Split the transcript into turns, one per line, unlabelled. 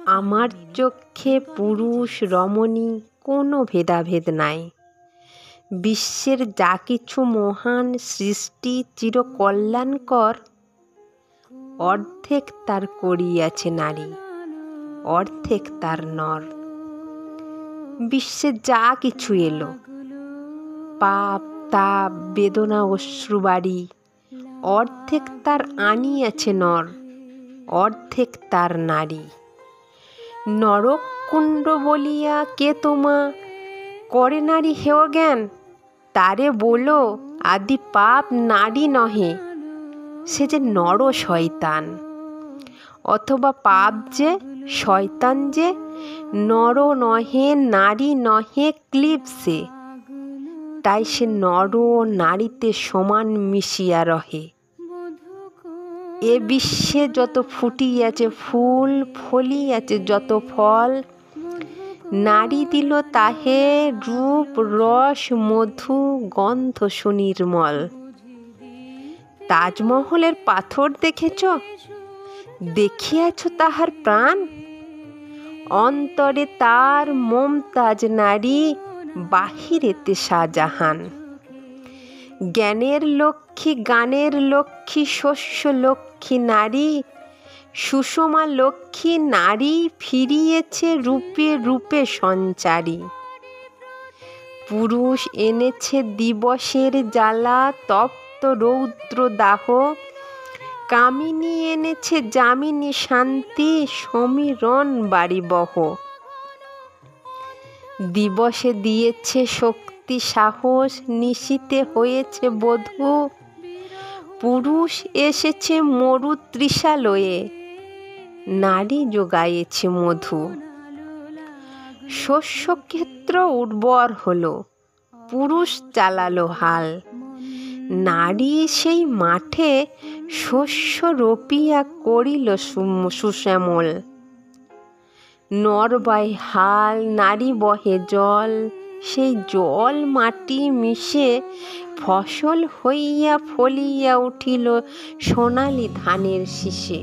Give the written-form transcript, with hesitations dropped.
আমার চক্ষে পুরুষ রমণী কোনো ভেদাভেদ নাই। বিশ্বের যা কিছু মহান সৃষ্টি চিরকল্যাণকর, অর্ধেক তার করিয়াছে নারী, অর্ধেক তার নর। বিশ্বে যা কিছু এলো, পাপ তাপ বেদনা অশ্রুবাড়ি, অর্ধেক তার আনিয়াছে নর, অর্ধেক তার নারী। নরককুণ্ড বলিয়া কে তোমা করে নারী হেয় জ্ঞান, তারে বলো আদি পাপ নারী নহে, সে যে নর শয়তান। অথবা পাপ যে শয়তান যে নর নহে নারী নহে ক্লীব সে, তাই সে নর নারীতে সমান মিশিয়া রহে। এ বিশ্বে যত ফুটিয়াছে ফুল, ফলিয়াছে যত ফল, নারী দিল তাহে রূপ রস মধু গন্ধ সুনির্মল। তাজমহলের পাথর দেখেছ, দেখিয়াছ তাহার প্রাণ, অন্তরে তার মমতাজ নারী, বাহিরেতে শাহজাহান। জ্ঞানের লক্ষ্মী গানের লক্ষ্মী শস্য লক্ষ্মী নারী, সুষমা লক্ষ্মী নারী ফিরিয়েছে রূপে রূপে সঞ্চারী। পুরুষ এনেছে দিবসের জ্বালা তপ্ত রৌদ্র দাহ, কামিনী এনেছে যামিনী শান্তি সমীরণ বাড়িবহ। দিবসে দিয়েছে শক্তি সাহস, নিশীতে হয়েছে বধূ, পুরুষ এসেছে মরু তৃষা লয়ে, নারী যোগায়েছে মধু। শস্যক্ষেত্র উর্বর হলো, পুরুষ চালালো হাল, নারী সেই মাঠে শস্য রোপিয়া করিল সুশ্যামল। নর বায় হাল নারী বহে জল, সেই জল মাটি মিশে ফসল হইয়া ফলিয়া উঠিল সোনালি ধানের শীষে।